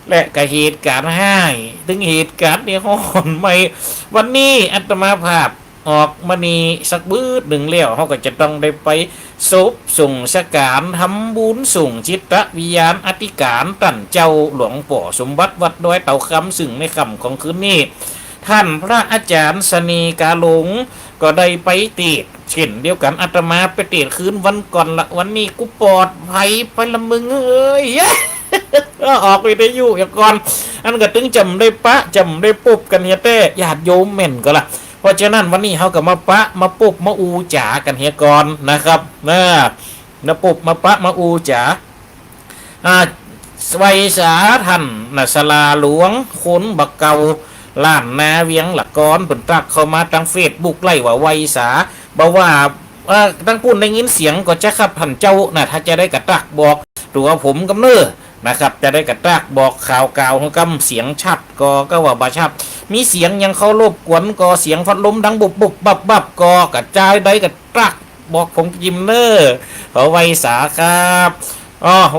และกับเหตุการณ์ให้ถึงเหตุการณ์เนี่ยฮอนไม่วันนี้อัตมาภาพออกมานีสักบื้อหนึ่งแล้วเขาก็จะต้องได้ไปศพส่งสการทำบุญส่งจิตวิญญาณอธิการตั้นเจ้าหลวงปู่สมบัติวัดดอยเต่าคำซึ่งในคำของคืนนี้ท่านพระอาจารย์สนีกาหลงก็ได้ไปติดเช่นเดียวกันอาตมาไปติดคืนวันก่อนละวันนี้กูปลอดภัยไปละมึงเอ้ยออกไปได้อยู่อย่างก่อนอันก็ตึงจำได้ปะจำได้ปุ๊บกันเฮียเต้ญาติโยมเม่นก็ละเพราะฉะนั้นวันนี้เขาก็มาปะมาปุ๊บมาอูจ๋ากันเฮียก่อนนะครับนะปุ๊บมาปะมาอูจ๋าไวยสาทันนะสลาหลวงคนบักเกาล้านนาเวียงหลักกรผลตักเข้ามาทางเฟซบุ๊กไล่ว่าไวยสาบอกว่าตั้งปุ่นได้ยินเสียงก็จะขับผ่านเจ้านะถ้าจะได้กระตักบอกตัวผมกำเนิดนะครับจะได้กระตักบอกข่าวกล่าวกำเสียงชัดก็ว่าบาชัดมีเสียงยังเขารบกวนก็เสียงพัดลมดังบุบบุบบับบับก็กระจายได้กระตักบอกผมยิมเนอร์เขาไวยสาครับ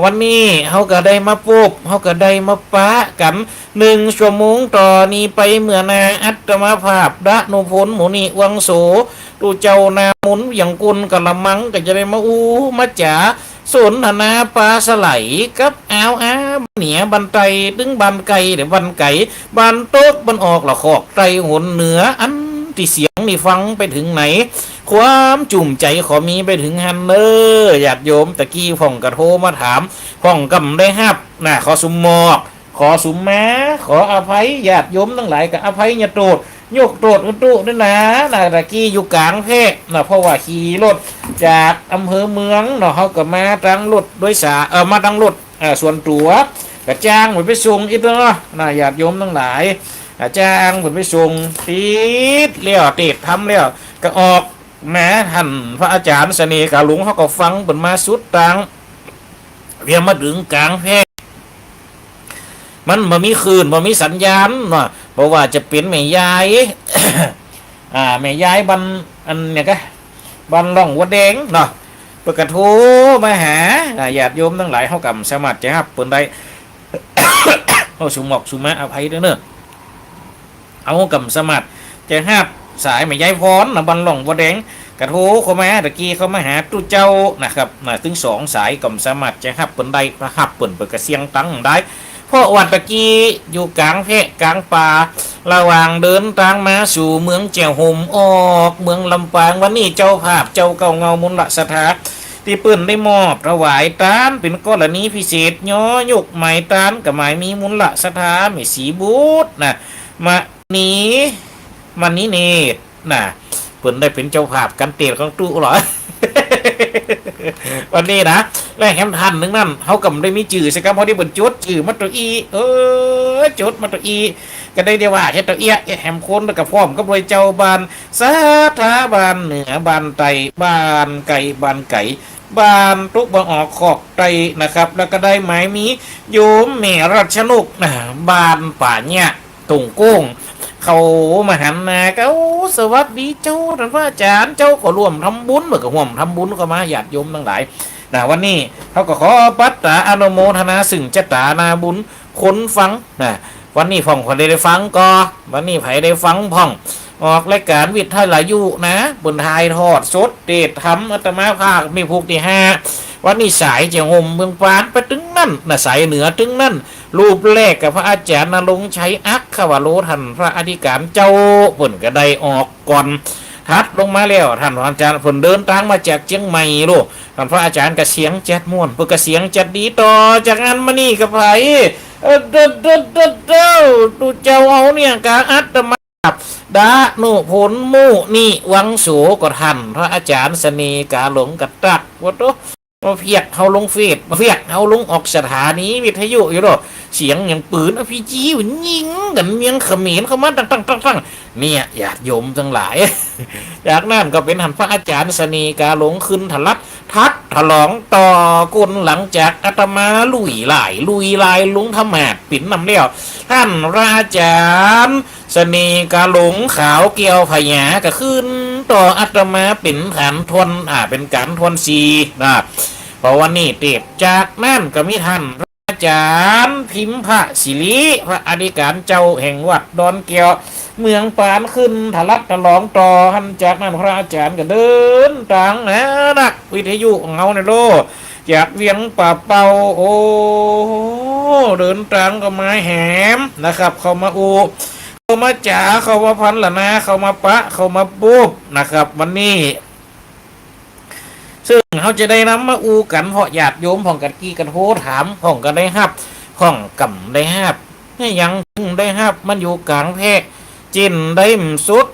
วันนี้เขาก็ได้มาปุ๊บเขาก็ได้มาปะกัน1 ชั่วโมงต่อนี้ไปเมื่อนาอัตมาภาพดะนุพลหมุนีวังโสตูเจ้านาหมุนอย่างกุลกะละมังก็จะได้มามาจ๋าสนทนาปลาสไลกับเหนียบันไตตึงบันไก่เดี๋ยวบันไก่บันโต๊ะบันออกละขอกไตหนเหนืออันที่เสียงนี่ฟังไปถึงไหนความจุ่มใจขอมีไปถึงฮันเนอร์ญาติโยมตะกี้พ่องกระโทรมาถามพ่องกำได้ฮับขอสุมหมอกขอสุมแม้ขออภัยญาติโยมทั้งหลายกับอภัยอย่าโตดยกโตดอุตุด้วยนะตะกี้อยู่กลางเพศเพราะว่าขี่รถจากอำเภอเมืองเขาก็มาตั้งรถโดยสารมาตั้งรถส่วนตัวกระจ้างเหมือนไปส่งอีกแล้วญาติโยมทั้งหลายจ้างเหมือนไปส่งติดเลี้ยวติดทำเลี้ยวก็ออกแม้ท่านพระอาจารย์เสน่ห์กาหลวงเขาก็ฟังเป็นมาสุดตังเรียนมาถึงกลางเพศมันมามีคืนมามีสัญญาณเพราะว่าจะเป็นแม่ยายแม่ยายบันอันเนี่ยก็บันร่องวัดแดงเปิดกระทูมาหาญาติโยมทั้งหลายเขากำสมัครจะครับเปิดได้เขาสุมอกสุมาอภัยด้วยเนอะเอากำสมัครจะห้าสายไม่ย้ายพรบันหล่องวัดแดงกระโถเข้ามาตะกี้เขามาหาตู้เจ้านะครับถึง2 สายกำสมัครจะหับเปิ่นได้หับเปิ่นเปิดกระเสียงตั้งได้เพราะวันตะกี้อยู่กลางเพะกลางป่าระหว่างเดินทางมาสู่เมืองแจ่วหมออกเมืองลำปางวันนี้เจ้าภาพเจ้าเก่าเงามุลสถาที่เปิ่นได้มอบถวายตานเป็นกรณีพิเศษย่อยกหมายตานกับหมายมีมุลสถาไม่สีบูดมานี้มันนี้เนตเปิ่นได้เป็นเจ้าภาพกันเตะของตู้หรอ วันนี้นะและแฮมทันนึงนั่นเขากำได้มีจื่อใช่ครับเพราะที่เปิ่นจดจื่อมาตัวอีจดมาตัวอีก็ได้เดียวว่าเฮ็ดตัวเอียแฮมคนกับพร้อมกับโดยเจ้าบานสาธาบานเหนือบานไตบานไก่บานไก่บานตุกบานออกขอกไตนะครับแล้วก็ได้หมายมีโยมแม่รัชนกบานป่าเนี่ยตุงกุ้งเขามาหันมาก็สวัสดีเจ้าท่านพระอาจารย์เจ้าก็ร่วมทำบุญเหมือนกับร่วมทำบุญก็มาญาติโยมทั้งหลายวันนี้เขาก็ขอปัตตาอนุโมทนาสึ่งเจตานาบุญคนฟังวันนี้พ่องคนได้ฟังก็วันนี้ไผได้ฟังพ่องออกรายการวิทย์ไทยหลายอยู่บนไทยทอดสดเดชทำอัตมาภาคมีภูกที่5วันนี้สายเจียงหมเมืองปานไปถึงนั่นสายเหนือถึงนั่นรูปแรกกับพระอาจารย์นรงค์ชัยอักขวโรท่านพระอธิการเจ้าผลก็ได้ออกก่อนทัดลงมาแล้วท่านพระอาจารย์ผลเดินทางมาจากเชียงใหม่ลูกท่านพระอาจารย์กระเสียงแจ๊ดม่วนเพื่อกระเสียงแจ๊ดดีต่อจากนั้นมานี่กับไผดูเจ้าเอาเนี่ยกาอัตมาดาโนผลมู่นี่วังโสก็ท่านพระอาจารย์เสน่ห์กาหลงกัดตักวัดมาเพียกเขาลงเฟซมาเพียกเขาลงออกสถานีวิทยุอยู่หรอเสียงอย่างปืนอภิจีวยิงกันเมียงเขมรเข้ามาตั้งเนี่ยญาติโยมทั้งหลายจากนั้นก็เป็นท่านพระอาจารย์เสน่ห์กาหลงขึ้นทลัดทัดถลองต่อกุลหลังจากอาตมาลุยลายลุงธรรมะปิ่นนำเลี้ยวท่านพระอาจารย์เสน่ห์กาหลงขาวเกี่ยวพญาก็ขึ้นต่ออาตมาเป็นฐานทวนเป็นการทวนซีเพราะวันนี้เตบจากนั่นก็มีท่านอา จารย์พิมพ์พระศิริพระอธิการเจ้าแห่งวัดดอนเกียวเมืองปานขึ้นทะลักทะลองต่อหันจากนั้นพระอาจารย์ก็เดินทางนักวิทยุของเขาในโลกจากเวียงป่าเป่าโอ้เดินทางก็มาแหมนะครับ เขามาเขามาจ๋าเขามาพันละนะเขามาปะเขามาปุ๊บนะครับวันนี้ซึ่งเขาจะได้นำมากันเพราะญาติโยมของกันกี้กันโหถามของกันได้ฮับของกำได้ฮับให้ยังได้ฮับมันอยู่กลางแพร่จินได้สุด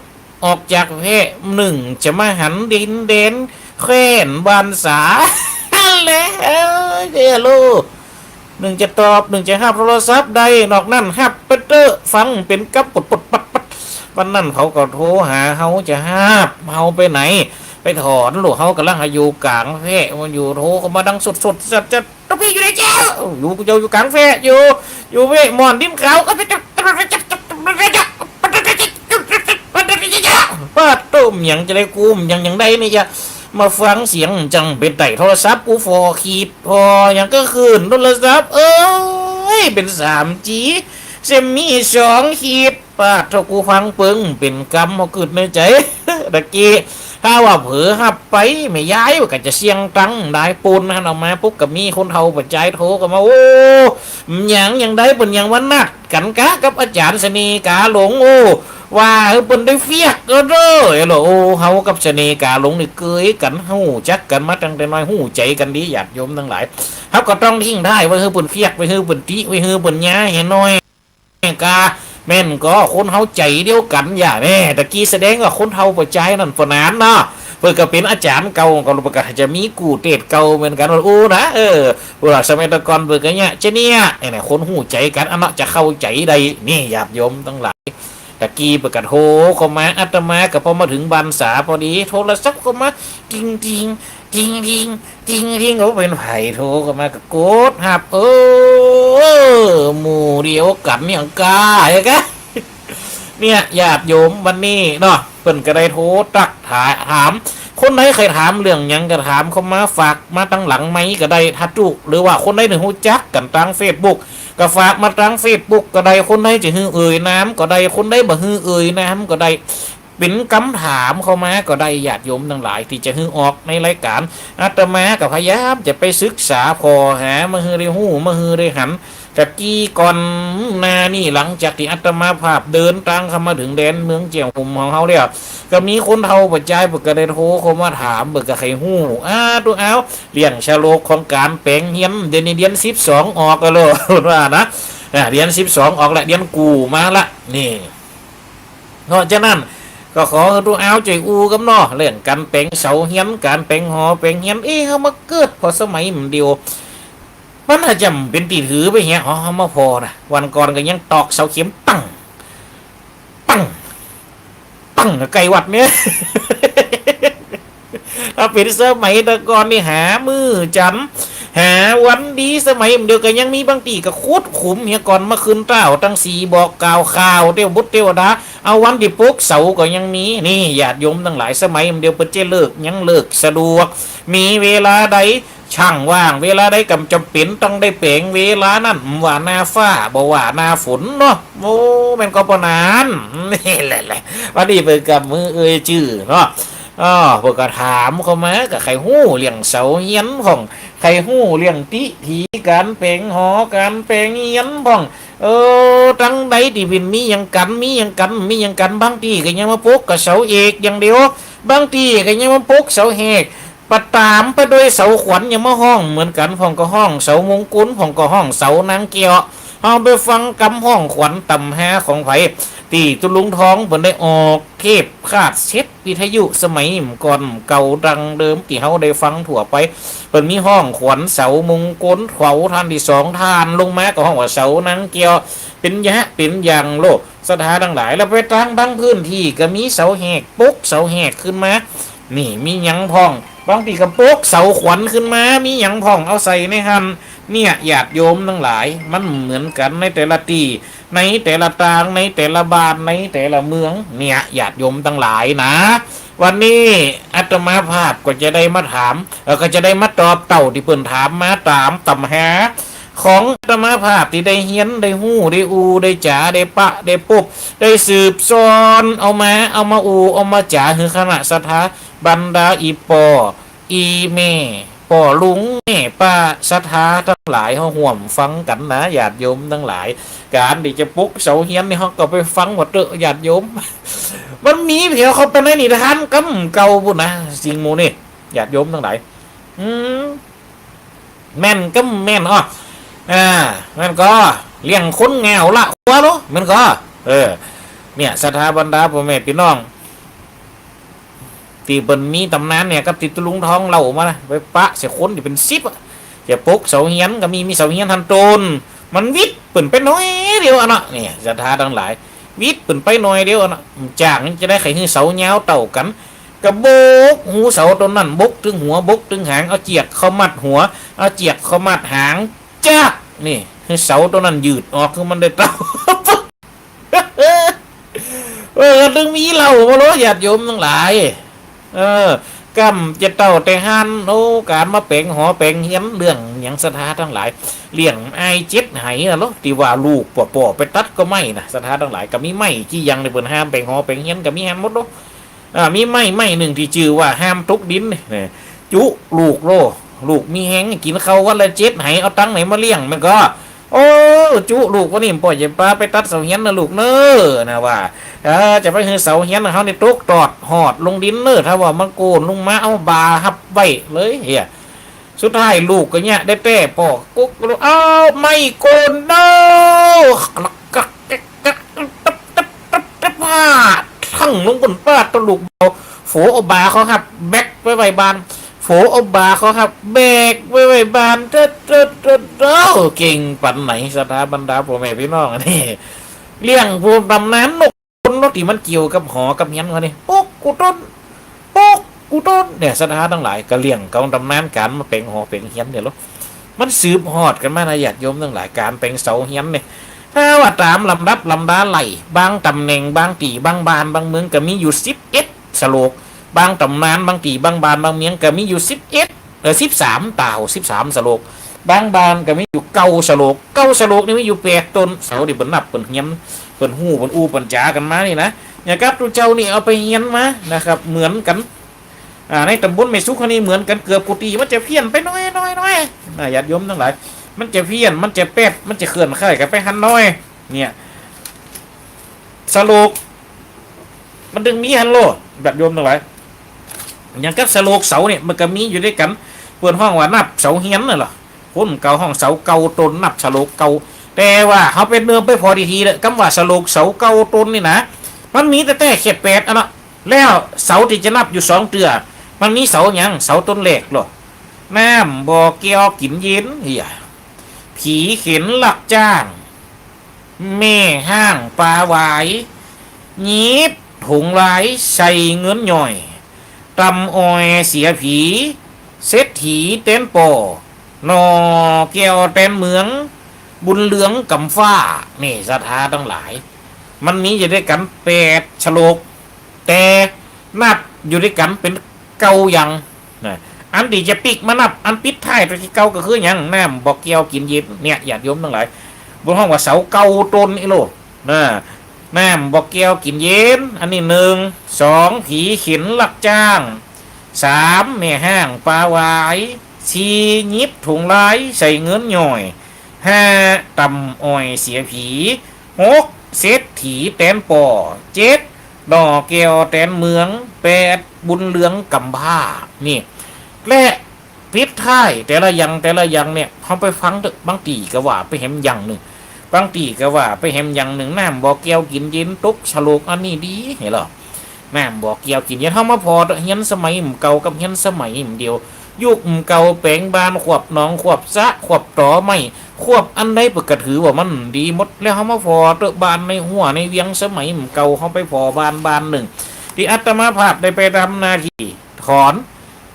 ออกจากแพร่หนึ่งจะมาหันดินเด่นแค่นบานสาแล้วเดี๋ยวลูกหนึ่งจะตอบหนึ่งจะฮับโทรศัพท์ได้นอกนั่นฮับเปเตอร์ฟังเป็นกับปดปัดวันนั้นเขาก็โทรหาเขาจะฮับเขาไปไหนไปถอนลูกเขากำลังอยู่กลางแพร่มันอยู่โทรเขามาดังสดจะต้องพี่อยู่ในเจ้าอยู่กลางแพร่อยู่เว้มอนดิ้มเขาก็ไปจับป้าต้มยังจะได้กุ้มยังได้นี่จะมาฟังเสียงจังเป็นไต่โทรศัพท์กูฟอขีดพอยังก็คืนโทรศัพท์เป็น 3G เซมี2 ขีดป้าถ้ากูฟังเปิงเป็นกรรมมาเกิดในใจตะกี้ถ้าว่าเผลอหับไปไม่ย้ายก็จะเสียงตังได้ปูนนะออกมาปุ๊บกับมีคนเฒ่าปัจจัยโทรกันมาโอ้ยังได้เป็นยังวันนัดกันกะกับอาจารย์สนีกาหลงโอ้ว่าเป็นได้เฟียกก็เด้อโอ้เฮากับสนีกาหลงนี่เกยกันหูจักกันมาตั้งแต่น้อยหูใจกันดีญาติโยมทั้งหลายเฮาก็ต้องทิ้งได้ไว้เฮาเป็นเฟียกไว้เฮาเป็นติไว้เฮาเป็นยาเห็นน้อยกาแม่นก็คนเฮาใจเดียวกันอย่าแม่ตะกี้แสดงว่าคนเฮาปัจจัยนั่นปนานเนาะเพื่อก็เป็นอาจารย์เก่าก็รู้ก็จะมีกูเตดเก่าเหมือนกันว่านะเวลาสมัยตะก่อนเพื่อก็เนี่ยจะเนี่ยไอ้เนี่ยคนหูใจกันอันนั้นจะเข้าใจใดนี่ญาติโยมทั้งหลายตะกี้เปิดกันโทรเข้ามาอาตมาก็พอมาถึงบรรษาพอดีโทรศัพท์เข้ามาทิ้งเขาเป็นไผ่โทรเข้ามาก็โกดหับหมู่เดียวกันเนี่ยกาไอ้กะเนี่ยญาติโยมวันนี้เนาะเปิ่นก็ได้โทรตักถามคนไหนเคยถามเรื่องยังก็ถามเขามาฝากมาตั้งหลังไหมก็ได้ทัดจุหรือว่าคนไหนหนึ่งหูจักกันตั้งเฟซบุ๊กก็ฝากมาตั้งเฟซบุ๊กก็ได้คนไหนจะฮือน้ำก็ได้คนไหนบ่ฮือน้ำก็ได้เป็นคำถามเข้ามาก็ได้ญาติโยมทั้งหลายที่จะฮือออกในรายการอาตมาก็พยายามจะไปศึกษาพอหามาฮือได้หูมาฮือได้หันตะกี้ก่อนหน้านี่หลังจากที่อาตมาภาพเดินทางเข้ามาถึงแดนเมืองเจียงหุ่มของเขาเนี่ยก็มีคนเฒ่าปัจจัยเบิกกระเดโทรเขามาถามเบิกกระไขหูตัวเอาเลี้ยงชาโลกของการแปลงเฮียนเดือน12ออกกันเลยว่านะเดือน12ออกละเดือนกูมาละนี่เพราะฉะนั้นก็ขอตัวเอาใจกับเนาะเรื่องการแปลงเสาเฮียนการแปลงหอแปลงเฮียนเขามาเกิดพอสมัยมันเดียวมันอาจจะเป็นตีถือไปเงี้ยมาพอนะวันก่อนก็ยังตอกเสาเข็มปังไก่วัดเนี่ยถ้าเป็นสมัยตะก่อนนี่หามือจันหาวันดีสมัยเดียวกันยังมีบางตีก็โคตรขุมเฮียก่อนมาคืนเต้าตั้งสีบอกกล่าวข่าวเตียวบุตรเตียวดาเอาวันที่ปุ๊กเสาก็ยังมีนี่ญาติโยมทั้งหลายสมัยเดียวเปิดเจเลิกยังเลิกสะดวกมีเวลาใดช่างว่างเวลาได้กำจำเป็นต้องได้เปล่งเวลานั่นว่าหน้าฟ้าบ่ว่าหน้าฝนเนาะโอ้เป็นก็ปนานนี่แหละวันนี้เปิดกับมือจื่อเนาะพวกก็ถามเขามากับไข่หู้เลี้ยงเสาเฮียนของไข่หู้เลี้ยงติถีการเปล่งหอการเปล่งเฮียนของตั้งใดที่เป็นมีอย่างกันบางทีก็ยังมาปลุกกับเสาเอกอย่างเดียวบางทีก็ยังมาปลุกเสาเอกปะตามไปด้วยเสาขวัญยังมาห้องเหมือนกันพ่องก็ห้องเสามงกุฎพ่องก็ห้องเสานางเกียวเอาไปฟังกำห้องขวัญต่ำหาของไผตีตุลุงท้องเพิ่นได้ออกเทปคาดเช็ดวิทยุสมัยก่อนเก่าดังเดิมที่เฮาได้ฟังทั่วไปเพิ่นมีห้องขวัญเสามงกุฎเขาท่านที่2ท่านลงมาก็ห้องว่าเสานางเกียวเป็นอย่างโลกสถานทั้งหลายแล้วไปตั้งบางพื้นที่ก็มีเสาแหกปุ๊กเสาแหกขึ้นมานี่มีหยังพ่องบางทีก็ปุ๊กเสาขวัญขึ้นมามีหยังพ่องเอาใส่ในหันเนี่ยญาติโยมทั้งหลายมันเหมือนกันในแต่ละตีในแต่ละตางในแต่ละบ้านในแต่ละเมืองเนี่ยญาติโยมทั้งหลายนะวันนี้อาตมาภาพก็จะได้มาถามก็จะได้มาตอบเต่าที่เพิ่นถามมาตามตำหา ของอาตมาภาพที่ได้เฮียนได้หู้ได้อูได้จ๋าได้ปะได้ปุ๊บได้สืบซ้อนเอามาอูเอามาจ๋าคือคณะสถาบรรดาอีปออีเมป่อลุงแม่ป้าศรัทธาทั้งหลายเขาห่วมฟังกันนะญาติโยมทั้งหลายการที่จะปลุกเสาเฮียนนี่เขาก็ไปฟังหมดเด้อญาติโยมมันมีเพียงเขาเป็นในนิทานกำเก่าบุญนะสิ่งโมนี่ญาติโยมทั้งหลายแม่นก็แม่นแม่นก็เลี้ยงคนแงวละหัวเนาะมันก็เนี่ยศรัทธาบรรดาพ่อแม่พี่น้องตีเปินมีตำนานเนี่ยกับติดตุลุงท้องเล่ามานะไปปะเสียคนอยู่เป็น10จะปลุกเสาเฮียนก็มีเสาเฮียนทันโตนมันวิทย์เปิ่นไปน้อยเดียวนะเนี่ยศรัทธาทั้งหลายวิทย์เปิ่นไปน้อยเดียวนะจากนั้นจะได้ไขหื้อเสาเงาเต่ากันกระบกหูเสาต้นนั้นบกถึงหัวบกถึงหางเอาเจียกเข้ามัดหัวเอาเจียกเข้ามัดหางจ้านี่คือเสาต้นนั้นยืดออกคือมันได้เต่าถึงมีเหล่ามาล้อญาติโยมทั้งหลายกำจะเต่าแต่หันโอ้การมาเป่งหอเป่งเฮียนเรื่องอย่างศรัทธาทั้งหลายเลี้ยงไอเจ็ดไหนะล้อที่ว่าลูกป่อไปตัดก็ไม่นะศรัทธาทั้งหลายก็มีไม่ที่ยังในเปิ่นห้ามเป่งหอเป่งเฮียนก็มีห้ามหมดเนาะมีไม่หนึ่งที่ชื่อว่าห้ามทุกดินเนี่ยจุลูกโลลูกมีแห้งกินเขาวันละ7ไหเอาตังไหนมาเลี้ยงมันก็โอ้จุลูกวันนี้ปล่อยจะปลาไปตัดเสาเฮียนนะลูกเนอนะว่าจะไปคือเสาเฮียนเขาในตกตอดหอดลงดินเนอถ้าว่ามันโกนลงมาเอาบาหับไว้เลยเฮียสุดท้ายลูกก็เนี่ยได้แต่ปอกกุ๊กเอาไม่โกนเนอทั้งลงบนป้าตลุกเบาโฝเอาบาเขาครับแบกไว้ไว้บานโฝเอาบาเขาครับแบกไว้ไว้บานเเก่งปันไหนสถาบรรดาพ่อแม่พี่น้องนี่เลี้ยงภูมิตำนานนกคนรถที่มันเกี่ยวกับหอกับเฮียนเขานี่ปุ๊กกูต้นเนี่ยสถาทั้งหลายก็เลี้ยงกองตำนานการมาเป็นหอเป็นเฮียนเนี่ยลูกมันสืบหอดกันมาในญาติโยมทั้งหลายการเป็นเสาเฮียนเนี่ยถ้าว่าตามลำดับลำดาไหลบางตำแหน่งบางตีบางบานบางเมืองก็มีอยู่11สโลกบางตำนานบางตีบางบานบางเมืองก็มีอยู่13เต่า13สโลกบางบานก็มีอยู่9สโลกนี่มีอยู่8ต้นเสาดิเปิ้นนับเปิ้นเฮียนเปิ้นฮู้เปิ้นอูเปิ้นจ๋ากันมานี่นะอย่างกับตัวเจ้านี่เอาไปเฮียนมานะครับเหมือนกันในตำบลแม่สุขนี่เหมือนกันเกือบกุฏิมันจะเพี้ยนไปน้อยญาติโยมทั้งหลายมันจะเพี้ยนมันจะแป๊ดมันจะเคลื่อนค่ายกันไปหันน้อยเนี่ยสโลกมันดึงมีฮันโลแบบโยมทั้งหลายอย่างกับสโลกเสาเนี่ยมันก็มีอยู่ด้วยกันเปิดห้องว่านับเสาเฮียนน่ะหรอคนเก่าห้องเสาเก่าตนนับสโลกเก่าแต่ว่าเขาเป็นเดิมไปพอดีทีเลยคำว่าสโลกเสาเก่าตนนี่นะมันมีแต่เข็ดแปดนะแล้วเสาที่จะนับอยู่2เตือมันมีเสาอย่างเสาต้นเล็กหรอน้ำบ่อเกี่ยวกินเย็นเฮียผีเข็นหลักจ้างแม่ห้างปลาหวายยีบถุงลายใส่เงินหน่อยตำออยเสียผีเศรษฐีเต้นปอนอแก้วเต้นเมืองบุญเหลืองกำฟ้านี่ศรัทธาทั้งหลายมันมีอยู่ด้วยกัน8ฉลกแต่นับอยู่ด้วยกันเป็นเก่าอย่างนะอันที่จะปิกมานับอันปิดท้ายตัวที่เก่าก็คืออย่างน้ำบอกเกี่ยวกินเย็นเนี่ยญาติโยมทั้งหลายบนห้องว่าเสาเก่าต้นไอ้โลนะน้ำบอกเกี่ยวกินเย็นอันนี้1 2ผีเข็นหลักจ้าง3แม่ห้างปลาหวาย4ยิบถุงลายใส่เงินหน่อย5ตำอ้อยเสียผี6เศรษฐีแตนปอ7ดอกแก้วแตนเมือง8บุญเหลืองกำผ้านี่และพิษท้ายแต่ละอย่างเนี่ยเขาไปฟังบางตีก็ว่าไปเห็นอย่างหนึ่งบางตีก็ว่าไปเห็นอย่างหนึ่งน้ำบอกแก้วกินเย็นตุกฉลกอันนี้ดีเห็นหรอน้ำบอกแก้วกินเย็นเขามาพอเฮียนสมัยเก่ากับเฮียนสมัยเดียวยุคเก่าแปลงบานขวบหนองขวบซะขวบต่อไม่ขวบอันใดปกถือว่ามันดีหมดแล้วเขามาพอเตอะบานในหัวในเวียงสมัยเก่าเขาไปพอบานหนึ่งที่อาตมาภาพได้ไปทำนาทีถอน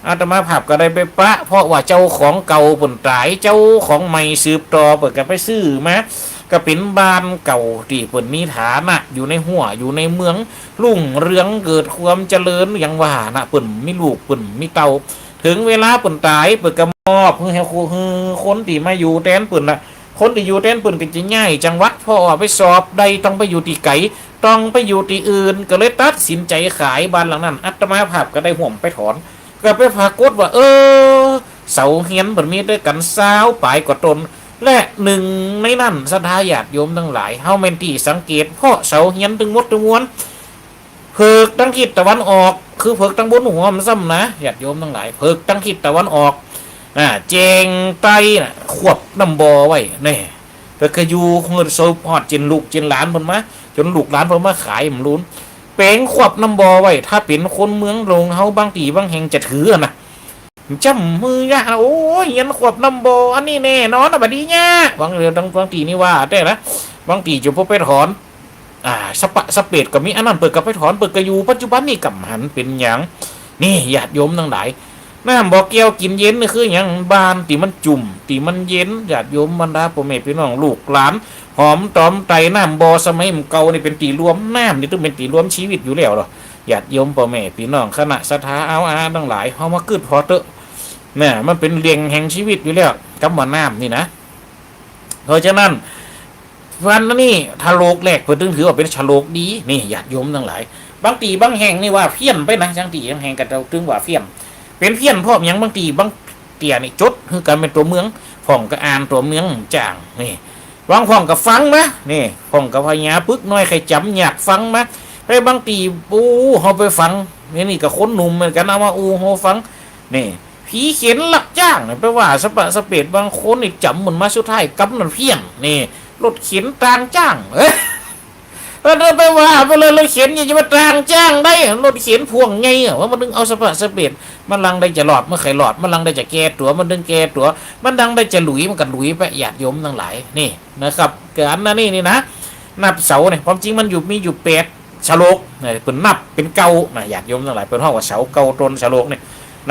อาตมาภาพก็ได้ไปปะเพราะว่าเจ้าของเก่าผลตายเจ้าของใหม่สืบต่อเปิดกันไปซื้อมาก็เป็นบ้านเก่าที่เปิดมีฐานะอยู่ในหัวอยู่ในเมืองรุ่งเรืองเกิดความเจริญอย่างว่านะเปิ่นมีลูกเปิ่นมีเต่าถึงเวลาเปิ่นตายเปิดกระมอบเพื่อให้คนที่มาอยู่แทนเปิ่นนะ คนที่อยู่เต้นปืนกันจะง่ายจังหวัดพอไปสอบใดต้องไปอยู่ที่ไกลต้องไปอยู่ที่อื่นก็เลยตัดสินใจขายบ้านหลังนั้นอัตมาภาพก็ได้ห่วงไปถอนก็ไปปรากฏว่าเสาเฮียนมันมีด้วยกัน20ปลายกว่าตนและหนึ่งในนั้นศรัทธาญาติโยมทั้งหลายเฮาแม่นที่สังเกตเพราะเสาเฮียนถึงหมดทั้งมวลเพิกตั้งทิศตะวันออกคือเพิกตั้งบนหัวมันซ้ำนะญาติโยมทั้งหลายเพิกตั้งทิศตะวันออกเจงไตขวบน้ำบอไว้นี่เพื่ออยู่เงินโซพอดจินลูกจินหลานเพิ่นมาจนลูกหลานเพิ่นมาขายมันลุ้นเป้งขวบน้ำบอไว้ถ้าเป็นคนเมืองลงเฮาบางทีบางแห่งจะถือนะจำมือยาโอ้ยเห็นขวบน้ำบออันนี้แน่นอนนะบัดนี้เนี่ยบางเรื่องบางทีนี่ว่าแต่ละบางทีจะพบไปถอนสเปดก็มีอันนั้นเปิดกับไปถอนเปิดกระยูปัจจุบันนี่กับหันเป็นอย่างนี่ญาติโยมทั้งหลายน้ำบ่อแก้วกินเย็นนี่คืออย่างบานตีมันจุ่มตีมันเย็นญาติโยมบรรดาพ่อแม่พี่น้องลูกหลานหอมตอมไตน้ำบ่อสมัยมันเก่านี่เป็นตีรวมน้ำนี่ต้องเป็นตีรวมชีวิตอยู่แล้วหรอญาติโยมพ่อแม่พี่น้องคณะศรัทธาเอาทั้งหลายเฮามาคืดพอเตอะเนี่ยมันเป็นเรียงแห่งชีวิตอยู่แล้วกำว่าน้ำนี่นะเพราะฉะนั้นวันนี้ทะโลกแรกเพิ่นถึงถือว่าเป็นชะโลกดีนี่ญาติโยมทั้งหลายบางตีบางแห่งนี่ว่าเพี้ยนไปนะจังตีบางแห่งก็เราถึงว่าเพี้ยนเป็นเพี้ยนเพราะอย่างบางตีบางเตี่ยนี่จดคือการเป็นตัวเมืองพ่องก็อ่านตัวเมืองจ่างนี่บางพ่องก็ฟังนะนี่พ่องก็พญาปึกน้อยใครจำอยากฟังมั้ยไปบางตีเฮาไปฟังนี่ก็คนหนุ่มเหมือนกันเอามาเฮาฟังนี่ผีเขียนหลักจ้างนี่ไปว่าสเปดบางคนนี่จำเหมือนมาสุดท้ายกำนั่นเพี้ยนนี่รถเข็นตางจ้างเดินไปว่าไปเลยรถเข็นยังจะมาตางจ้างได้รถเข็นพ่วงไงว่ามันดึงเอาสเปดมันลังได้จะหลอดเมื่อไขหลอดมันลังได้จะแก้ตัวมันดึงแก้ตัวมันดังได้จะหลุยมันกันหลุยไปหยาดยมทั้งหลายนี่นะครับการนั่นนี่นะนับเสาเนี่ยความจริงมันมีอยู่8ฉลกเนี่ยเป็นนับเป็นเก่าหยาดยมทั้งหลายเป็นห้องว่าเสาเก่าต้นฉลกเนี่ย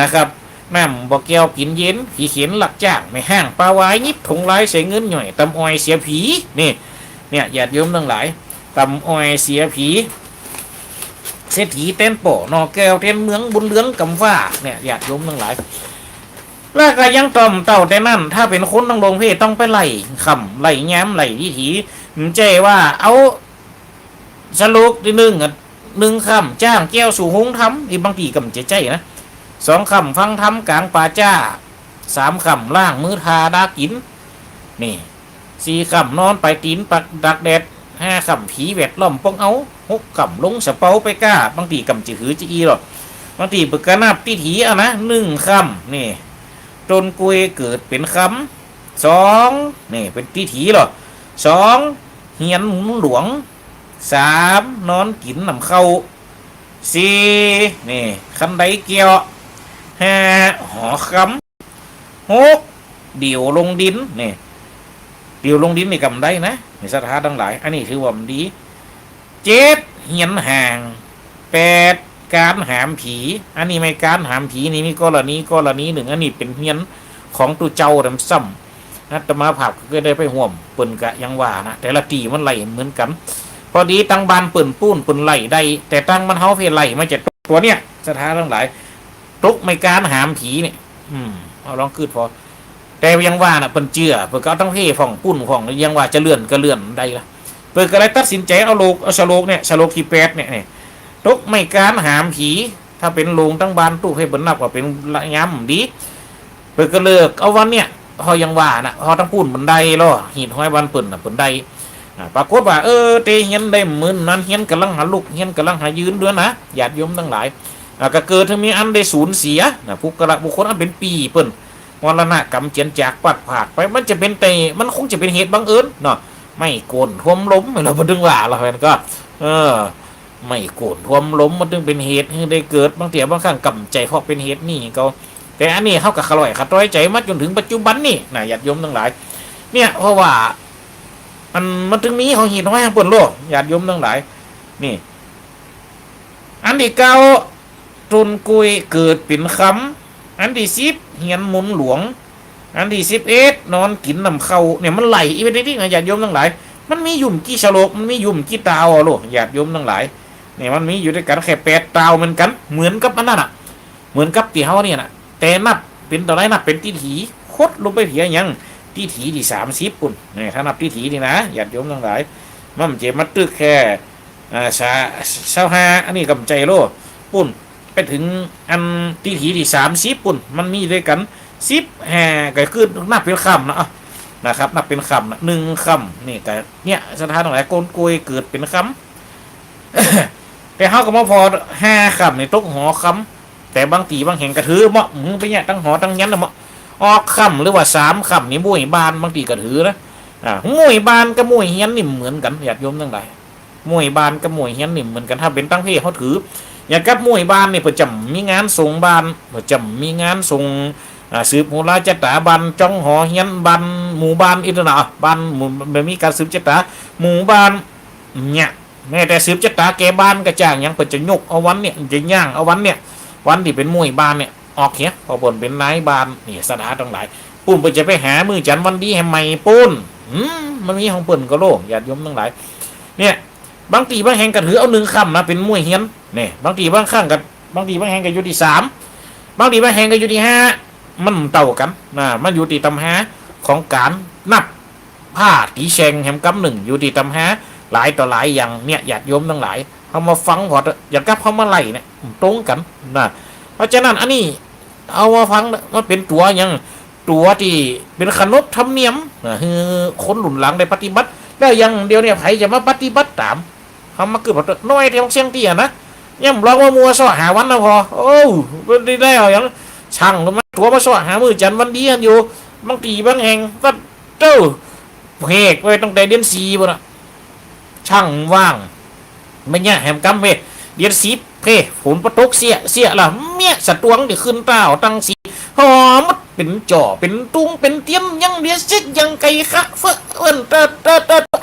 นะครับน้ำบ่อแก้วกินเย็นผีเขียนหลักจ้างไม่ห้างปลาวายยิบถุงลายเสียเงินหน่อยตำอ้อยเสียผีนี่เนี่ยญาติโยมทั้งหลายตำอ้อยเสียผีเศรษฐีเต้นโปนอแก้วเต้นเมืองบุญเลื้องกำฟ้าเนี่ยญาติโยมทั้งหลายแล้วก็ยังต่อมเต่าแต่นั่นถ้าเป็นคนต้องลงเพศต้องไปไล่คำไล่แง้มไล่วิถีใจว่าเอาสรุปที่หนึ่งคำจ้างแก้วสู่หงทำที่บางทีกำใจนะ2คำฟังทำกลางป่าจ้า3คำล่างมือทาดากินนี่4คำนอนไปตีนปักดักแดด5คำผีแวดล้อมป้องเอา6คำลงสะเปาไปก้าบางทีกำจือหือจีหรอกบางทีปึกกระนาบที่ถีนะ1คำนี่ต้นกล้วยเกิดเป็นคำ2นี่เป็นที่ถีหรอ2เฮียนหมุนหลวง3นอนกินน้ำเข้า4นี่คันไดเกี่ยว5หอคำ6เดี่ยวลงดินนี่เดี่ยวลงดินนี่กำได้นะมีศรัทธาทั้งหลายอันนี้ถือว่ามันดี7เหียนห่าง8การหามผีอันนี้ไม่การหามผีนี่มีกรณีหนึ่งอันนี้เป็นเหียนของตัวเจ้าดำซ้ำนะตมาภาพก็ได้ไปห่วมเปิ่นกะยังว่านะแต่ละตีมันไหลเหมือนกันพอดีตั้งบานเปิ่นปูนเปิ่นไหลได้แต่ตั้งมันเฮาเพลไหลมาจากตัวเนี้ยศรัทธาทั้งหลายตกไม่การหามผีเนี่ยเอาลองคืดพอแต่ยังว่าน่ะเปิ้นเจือเปิ้นก็ต้องเพ่ของปุ้นของยังว่าจะเลื่อนก็เลื่อนได้ละเปิ้นก็เลยตัดสินใจเอาฉลกเนี่ยฉลกที่8เนี่ยตกไม่การหามผีถ้าเป็นโลงตั้งบานตู้ให้เปิ้นนับว่าเป็นย้ำดีเปิ้นก็เลิกเอาวันเนี่ยเฮายังว่าน่ะเฮาต้องปุ้นบันไดล้อหีดห้อยวันเปิ้นน่ะเปิ้นได้ปรากฏว่าเตเฮียนได้มื้อนั้นเฮียนกำลังหาลูกเฮียนกำลังหายืนด้วยนะญาติโยมทั้งหลายก็เกิดถึงมีอันได้สูญเสียผู้กระบุคคลอันเป็นปีเปิ้นมรณะกรรมเจียนจากปัดผาดไปมันจะเป็นแต่มันคงจะเป็นเหตุบังเอิญเนาะไม่โกนท่วมล้มเราบ่ดึงว่าเราเห็นก็ไม่โกนท่วมล้มมันถึงเป็นเหตุให้ได้เกิดบางเถียบางครั้งกำใจเพราะเป็นเหตุนี่ก็แต่อันนี้เฮาก็ขล่อยขัดร้อยใจมาจนถึงปัจจุบันนี่นะญาติโยมทั้งหลายเนี่ยเพราะว่ามันถึงนี้ของเหตุน้อยทางเปิ้นโลกญาติโยมทั้งหลายนี่อันที่เก้าต้นกล้วยเกิดเป็นคำอันที่10เฮียนหมุนหลวงอันที่11นอนกินน้ำเข้าเนี่ยมันไหลอีเวนต์ที่ญาติโยมทั้งหลายมันมียุ่มกี่ฉลกมันมียุ่มกี่ตาวโลกญาติโยมทั้งหลายเนี่ยมันมีอยู่ด้วยกันแค่8ตาวเหมือนกันเหมือนกับอันนั้นอ่ะเหมือนกับที่เฮาเนี่ยน่ะแต่นับเป็นต่อไรนับเป็นที่ถีคดลงไปเถียยัง ที่ถีที่30ปุ่นนี่ถ้านับที่ถีนี่นะญาติโยมทั้งหลายมันเจมาตึกแค่25อันนี้กำใจโลปุ่นไปถึงอันที่ถีที่30ปุ่นมันมีด้วยกัน10ก็คือนับเป็นคำนะครับนับเป็นคำนะ1คำนี่แต่เนี่ยสถานทั้งหลายโกนกุยเกิดเป็นคำแต่เฮาก็มาพอ5คำในตกหอคำแต่บางทีบางแห่งกระถือเหมาะมึงไปเนี่ยตั้งหอตั้งยันเหมาะออกคำหรือว่า3คำนี่มวยบานบางทีกระถือนะมวยบานกับมวยเฮียนนี่เหมือนกันญาติโยมทั้งหลายมวยบานกับมวยเฮียนนี่เหมือนกันถ้าเป็นตั้งเพศเขาถืออย่างกับมวยบานนี่ประจำมีงานส่งบานประจำมีงานส่งสืบโหราจตาบันจ้องหอเฮียนบันหมู่บ้านอินทนาบันหมู่แบบมีการสืบจตาหมู่บ้านเนี่ยแม้แต่สืบจตาแกบ้านกระจ่างยังเปิดจะยกเอาวันเนี่ยจะย่างเอาวันเนี่ยวันที่เป็นมวยบ้านเนี่ยออกเหี้ยพอบนเป็นนายบ้านนี่สถานทั้งหลายปุ่นไปจะไปหามือจันวันดีให้ใหม่ปุ้นมันมีของเปิ่นก็โลญาติโยมทั้งหลายเนี่ยบางทีบางแห่งก็ถือเอา1คำนะเป็นมวยเฮียนเนี่ยบางทีบางข้างกับบางทีบางแห่งก็อยู่ที่3บางทีบางแห่งก็อยู่ที่5มันเต่ากันมันอยู่ที่ตำหาของการนับผ้าตีแฉงแหมกำหนึ่งอยู่ที่ตำหาหลายต่อหลายอย่างเนี่ยญาติโยมทั้งหลายเขามาฟังพออยากกับเขามาไล่เนี่ยตรงกันนะเพราะฉะนั้นอันนี้เอามาฟังมันเป็นตัวอย่างตัวที่เป็นขนบธรรมเนียมคือคนหลุนหลังได้ปฏิบัติแล้วอย่างเดียวเนี่ยไผจะมาปฏิบัติตามเขามาเกิดน้อยเทียงเสียงเตี้ยนะย่ำร้องว่ามัวซ้อหาวันนะพอโอ้ได้เอาอย่างช่างมาตัวมาซ้อหามือจันวันดีกันอยู่บางทีบางแห่งก็เจ้าเพกไว้ตั้งแต่เดือน4บ่นะช่างว่างไม่เนี่ยแหมกำเวเดือน10ฝนประตกเสียละเมียสะตวงที่ขึ้นเต้าตั้งสีหอมเป็นจ่อเป็นตุ้งเป็นเตี้ยมยังเดียซิกยังไก่คะเฟื่อนเต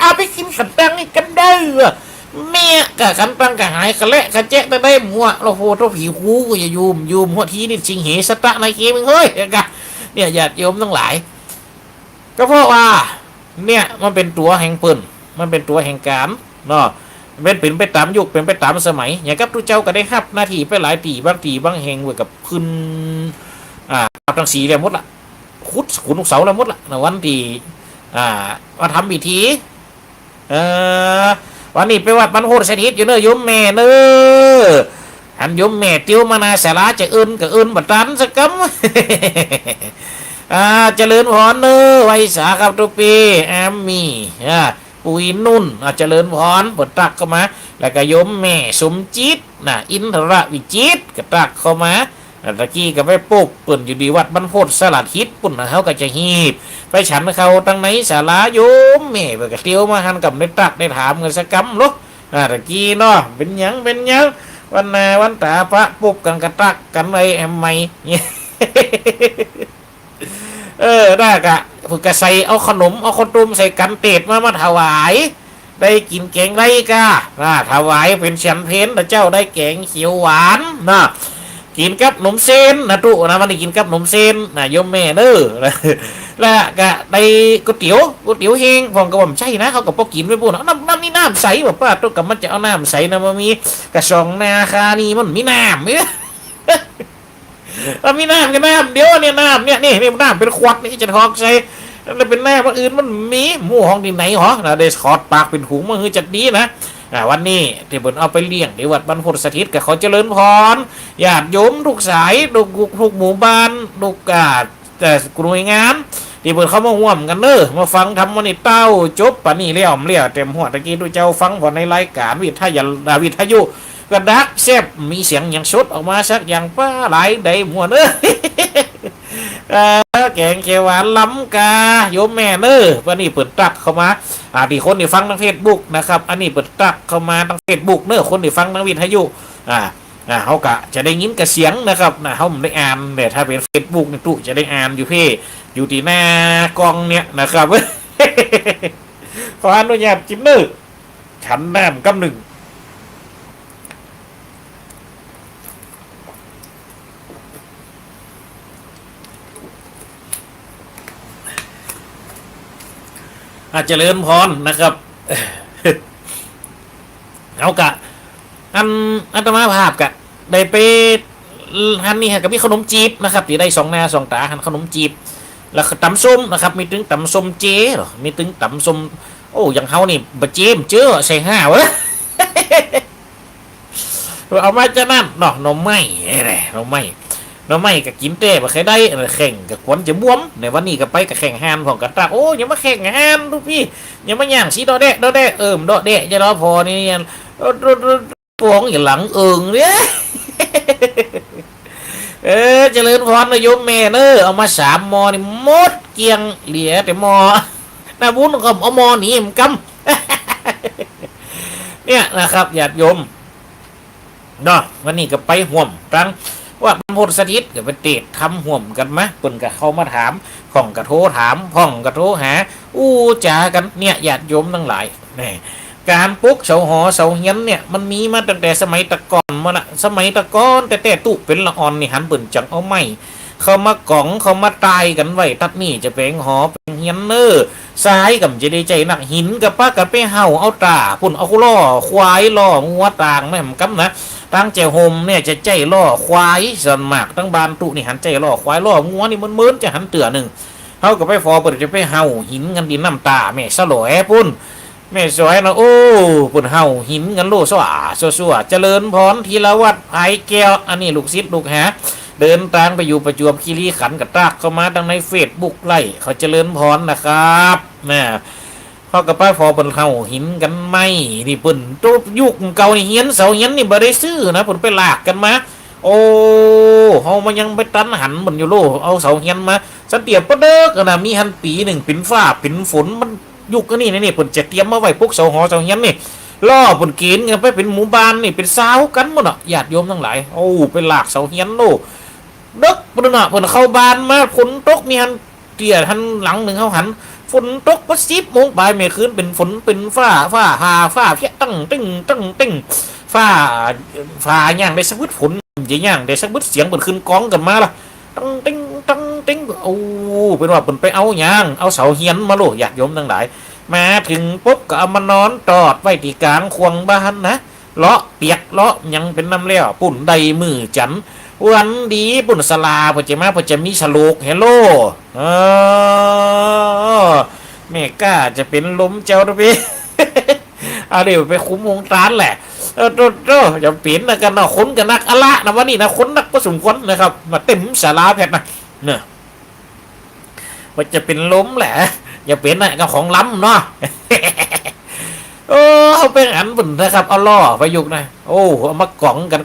อาไปกินขันตังนี่กันได้เมียกะขันตังกะหายกะเละกะแจ๊กได้มัวเราโหตัวผีหูก็อย่ายูมหัวทีนี่จริงเหสตะในเกมเฮ้ยกะเนี่ยญาติโยมทั้งหลายก็เพราะว่าเนี่ยมันเป็นตัวแห่งปืนมันเป็นตัวแห่งการเนาะเป็นไปตามยุคเป็นไปตามสมัยอย่างกับทุกเจ้าก็ได้รับหน้าที่ไปหลายตีบางแห่งไว้กับพื้นทั้งสีแล้วหมดละขุดลูกเสาแล้วหมดละในวันที่มาทำพิธีวันนี้ไปวัดบรรโหดสถิตอยู่เนอะโยมแม่เนอะอันโยมแม่เตียวมานาสาราจะเอินกับเอินบัดตันสักคำเจริญพรเนอะไว้สาครับทุกปีแอมมี่ปุยนุ่นเจริญพรเปิดตักเข้ามาแล้วก็โยมแม่สมจิตอินทรวิจิตก็ตักเข้ามาตะกี้ก็ไปปุ๊บปุ่นอยู่ดีวัดบรรพตสลัดฮิตปุ่นเขาก็จะหีบไปฉันเขาตั้งไหนศาลาโยมแม่ไปกระเตียวมาหันกับในตักได้ถามเงินสักกำลูกตะกี้เนาะเป็นยังวันตาพระปุ๊บกันกระตักกันเลยแอมไม่ได้กะฝึกกระใส่เอาขนมเอาขนมใส่กันเตดมาถวายได้กินแกงไรกะถวายเป็นแชมเปญแต่เจ้าได้แกงเขียวหวานกินกับนมเส้นตุนะมันได้กินกับนมเส้นโยมแม่เด้อแล้วก็ได้ก๋วยเตี๋ยวเฮงฟองกระบอกใช่นะเขาก็พอกินไปพูดน้ำนี่น้ำใสแบบป้าตัวกับมันจะเอาน้ำใสนะมันมีกระชองนาคานี่มันมีน้ำเนี่ยมันมีน้ำกันน้ำเดี๋ยวเนี่ยน้ำเนี่ยนี่น้ำเป็นขวดนี่จะทอกใส่แล้วเป็นน้ำอื่นมันมีหมู่ห้องที่ไหนหรอได้ขอดปากเป็นถุงมันคือจัดดีนะวันนี้ที่เพิ่นเอาไปเลี้ยงที่วัดบรรพตสถิตกับเขาเจริญพรญาติโยมทุกสายทุกหมู่บ้านทุกแต่หน่วยงานที่เพิ่นเข้ามาร่วมกันเด้อมาฟังธรรมนี่เต้าจบปานนี้เลี้ยวเต็มหัวตะกี้ทุกเจ้าฟังบ่ในรายการวิทยุกระดักแซ่บมีเสียงอย่างสดออกมาสักอย่างป้าหลายได้หมดเด้อแกงเขียวหวานล้ำกาโยมแม่เนอวันนี้เปิดตักเข้ามาที่คนที่ฟังทางเฟซบุ๊กนะครับอันนี้เปิดตักเข้ามาทางเฟซบุ๊กเนอคนที่ฟังทางวิทยุเขากะจะได้ยินกระเสียงนะครับเขาได้อ่านแต่ถ้าเป็นเฟซบุ๊กนี่ตุจะได้อ่านอยู่เพ่อยู่ที่หน้ากล้องเนี่ยนะครับขออนุญาตจิ้มเนอฉันน้ำกำหนึ่งเจริญพรนะครับเอากะอัตมาภาพกะได้ไปฮันนี่ฮะกับพี่ขนมจีบนะครับที่ได้2 หน้า 2 ตาหันขนมจีบ แล้วก็ตำส้มนะครับมีถึงตำส้มเจหรอมีถึงตำส้มโอ้อย่างเฮานี่บะเจมเจอใส่ห้าวะ เอามาจะนั่นเนาะหน่อไม้อะไรหน่อไม้หน่อไม้ก็กินเต้บ่เคยได้แข่งกับควนจะบวมในวันนี้ก็ไปกับแข่งฮานของกันตาโอ้ยังมาแข่งฮานทุกพี่ยังมาย่างสีดอแดะดอแดะดอแดะจะรอพอนี่ปวงอย่างหลังเนี่ยเจริญพรนะโยมแม่เนอเอามา3 มอนี่หมดเกียงเหลียแต่มอนาบุญก็เอามอหนีมกำเนี่ยนะครับญาติโยมเนาะวันนี้ก็ไปห่วมตั้งว่าพลสถิตก็ไปเตะทำห่วมกันมะเปิ่นก็เข้ามาถามพ่องกระโทรถามพ่องกระโทรหาอู้จ่ากันเนี่ยญาติโยมทั้งหลายนี่การปลุกเสาหอเสาเฮียนเนี่ยมันมีมาตั้งแต่สมัยตะก่อนมาละสมัยตะก่อนแต่ตุเป็นละอ่อนนี่หันเปิ่นจังเอาไม้เขามากล่องเขามาตายกันไว้ตัดนี่จะเป็นหอเป็นเฮียนเนอร์ซ้ายกับจะได้ใจหนักหินกับป้ากับไปเห่าเอาตาพุ่นเอาล่อควายล่องัวต่างไม่เหมือนกันนะตั้งเจ้าโฮมเนี่ยจะใจล่อควายส่วนมากตั้งบานตุนี่หันใจล่อควายล่องัวนี่มันเหมือนจะหันเตือหนึ่งเขากับไปฟอเปิดจะไปเห่าหินกันดินน้ำตาแม่สลอยพุ่นแม่สวยนะโอ้ปุ่นเห่าหินกันโลสว่าสัวเจริญพรธีรวัตรไผ่แก้วอันนี้ลูกศิษย์ลูกหาเดินทางไปอยู่ประจวบคีรีขันธ์กับตากเข้ามาดังในเฟซบุ๊กไล่เขาเจริญพรนะครับนะพ่อกับป้าฟอปุ่นเห่าหินกันไม่นี่ปุ่นตุ๊บยุคเก่านี่เฮียนเสาเฮียนนี่บ่ได้ซื้อนะปุ่นไปลากกันมาโอ้เฮามันยังไปตันหันมันอยู่โลเอาเสาเฮียนมาสันเตียบปะเด้อกันนะมีหันปีหนึ่งเป็นฟ้าเป็นฝนมันยุคนี้นี่ปุ่นจะเตรียมมาไว้พวกเสาหอเสาเฮียนนี่ล่อปุ่นเกณฑ์กันไปเป็นหมู่บ้านนี่เป็นสาวกันหมดอ่ะญาติโยมทั้งหลายโอ้ไปลากเสาเฮียนโลดึกปุ่นน่ะปุ่นเข้าบ้านมาฝนตกมีหันเตี่ยหันหลังหนึ่งเขาหันฝนตกก็10 โมงปลายเมื่อคืนเป็นฝนเป็นฟ้าเพี้ยตั้งฟ้าย่างได้สักบึดฝนจะย่างได้สักบึดเสียงเปิดขึ้นกองกันมาล่ะตั้งโอ้เป็นว่าเปิดไปเอาย่างเอาเสาเฮียนมาโลญาติโยมทั้งหลายมาถึงปุ๊บก็เอามานอนตอดไว้ที่กลางควงบ้านนะเลาะเปียกเลาะยังเป็นน้ำเลี้ยวปุ่นใดมือจันวันดีปุ่นสลาพอจะมาพอจะมีฉลูกเฮลโลแม่ก้าจะเป็นลมเจ้าตัวพี่เอาเดี๋ยวไปคุ้มวงตานแหละอย่าเปลี่ยนนะกันเนาะคนกันนักอะละนะวันนี้นะคนนักผสมคนนะครับมาเต็มสาราแพทย์นะเนี่ยว่าจะเป็นล้มแหละอย่าเปลี่ยนนะกับของล้ำเนาะโอ้เอาเป็นอันบุญนะครับเอาล่อไปยุกนะโอ้เอามากล่องกัน